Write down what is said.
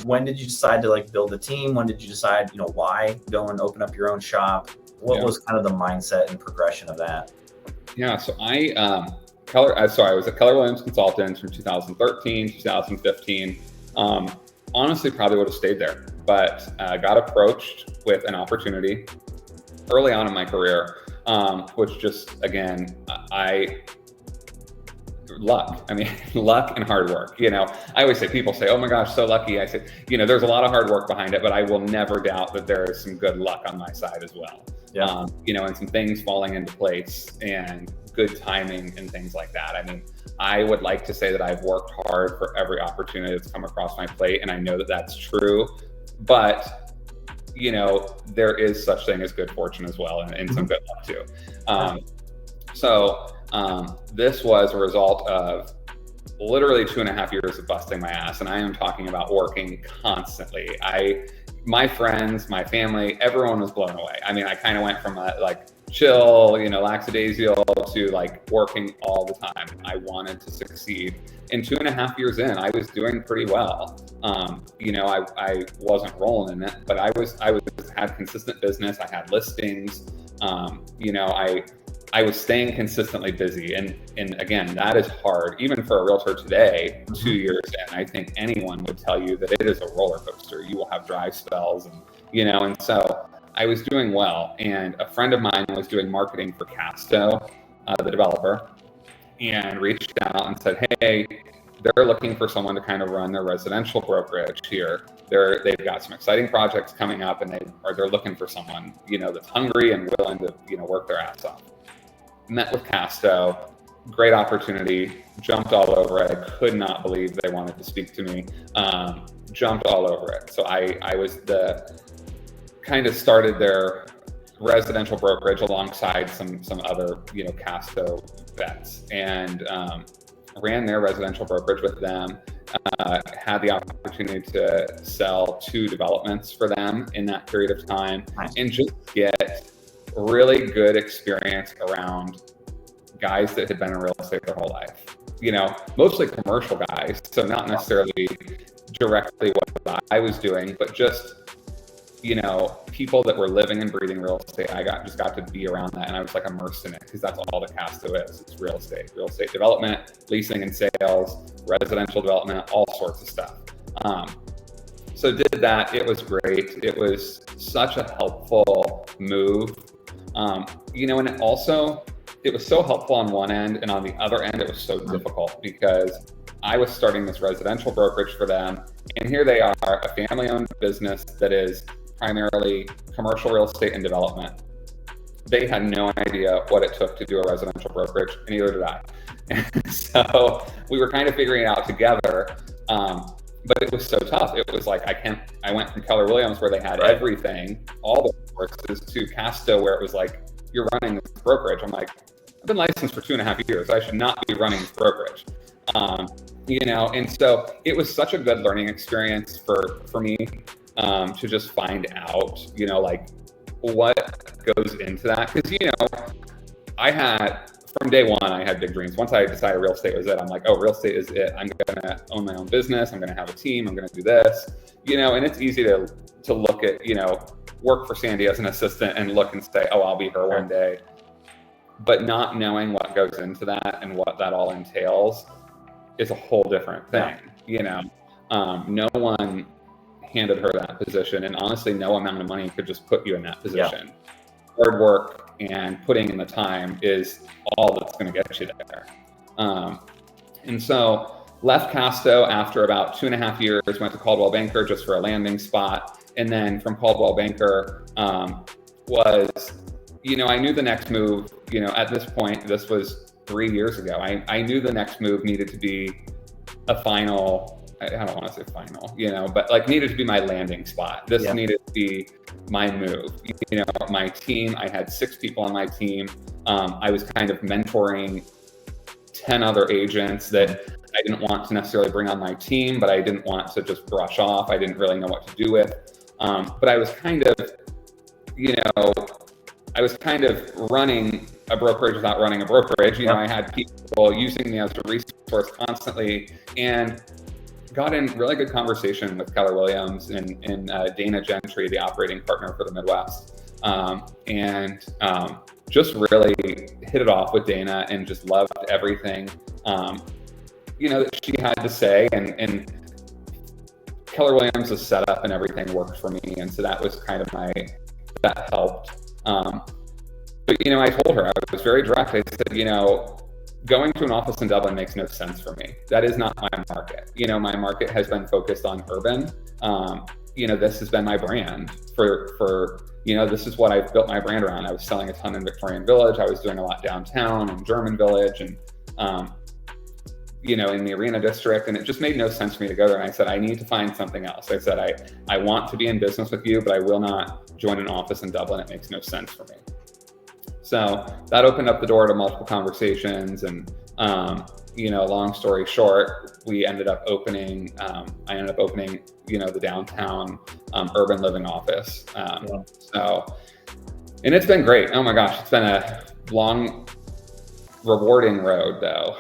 when did you decide to like build a team? When did you decide, why go and open up your own shop? What was kind of the mindset and progression of that? Yeah, so I was at Keller Williams Consultants from 2013, 2015. Honestly, probably would have stayed there, but got approached with an opportunity early on in my career, which just, again, luck. I mean, luck and hard work. I always say, people say, oh my gosh, so lucky. I say, there's a lot of hard work behind it, but I will never doubt that there is some good luck on my side as well. Yeah. And some things falling into place and good timing and things like that. I mean, I would like to say that I've worked hard for every opportunity that's come across my plate, and I know that that's true, but there is such thing as good fortune as well, and some good luck too. This was a result of literally 2.5 years of busting my ass, and I am talking about working constantly. My friends, my family, everyone was blown away. I mean, I kind of went from chill, lackadaisical to working all the time. I wanted to succeed. And 2.5 years in, I was doing pretty well. I wasn't rolling in it, but I had consistent business. I had listings. I was staying consistently busy. And again, that is hard. Even for a realtor today, 2 years in, I think anyone would tell you that it is a roller coaster. You will have dry spells, and so I was doing well. And a friend of mine was doing marketing for Casto, the developer, and reached out and said, hey, they're looking for someone to kind of run their residential brokerage here. They've got some exciting projects coming up, and they're looking for someone, that's hungry and willing to, work their ass off. Met with Casto, great opportunity, jumped all over it. I could not believe they wanted to speak to me, jumped all over it. So I was started their residential brokerage alongside some other, Casto vets, and ran their residential brokerage with them. Had the opportunity to sell 2 developments for them in that period of time, and just get really good experience around guys that had been in real estate their whole life. Mostly commercial guys, so not necessarily directly what I was doing, but just people that were living and breathing real estate. I just got to be around that, and I was immersed in it, because that's all the Casto is. It's real estate development, leasing and sales, residential development, all sorts of stuff. So did that. It was great. It was such a helpful move. And it was so helpful on one end, and on the other end, it was so difficult, because I was starting this residential brokerage for them, and here they are, a family-owned business that is primarily commercial real estate and development. They had no idea what it took to do a residential brokerage, and neither did I. So we were kind of figuring it out together, but it was so tough. It was I went from Keller Williams, where they had everything, all the resources, to Casto, where it was you're running this brokerage. I'm I've been licensed for 2.5 years. I should not be running this brokerage. And so it was such a good learning experience for me, to just find out, what goes into that. Because, from day one, I had big dreams. Once I decided real estate was it, I'm real estate is it. I'm going to own my own business. I'm going to have a team. I'm going to do this, and it's easy to look at, work for Sandy as an assistant and look and say, oh, I'll be her one day. But not knowing what goes into that and what that all entails is a whole different thing. No one handed her that position, and honestly, no amount of money could just put you in that position. Hard work and putting in the time is all that's going to get you there. And so left Casto after about 2.5 years, went to Coldwell Banker just for a landing spot. And then from Coldwell Banker I knew the next move, at this point, this was 3 years ago. I knew the next move needed to be a final, I don't want to say final, but needed to be my landing spot. This needed to be my move. My team, I had 6 people on my team. I was kind of mentoring 10 other agents that I didn't want to necessarily bring on my team, but I didn't want to just brush off. I didn't really know what to do with. But I was kind of, running a brokerage without running a brokerage. I had people using me as a resource constantly. And, got in really good conversation with Keller Williams and Dana Gentry, the operating partner for the Midwest. And just really hit it off with Dana and just loved everything, that she had to say. And Keller Williams' setup and everything worked for me. And so that was kind of that helped. But, I told her, I was very direct. I said, going to an office in Dublin makes no sense for me. That is not my market. My market has been focused on urban. This has been my brand for this is what I've built my brand around. I was selling a ton in Victorian Village. I was doing a lot downtown in German Village and, in the Arena District. And it just made no sense for me to go there. And I said, I need to find something else. I said, I want to be in business with you, but I will not join an office in Dublin. It makes no sense for me. So that opened up the door to multiple conversations. And, long story short, we ended up opening, I ended up opening, the downtown urban living office. So, and it's been great. Oh my gosh, it's been a long, rewarding road though.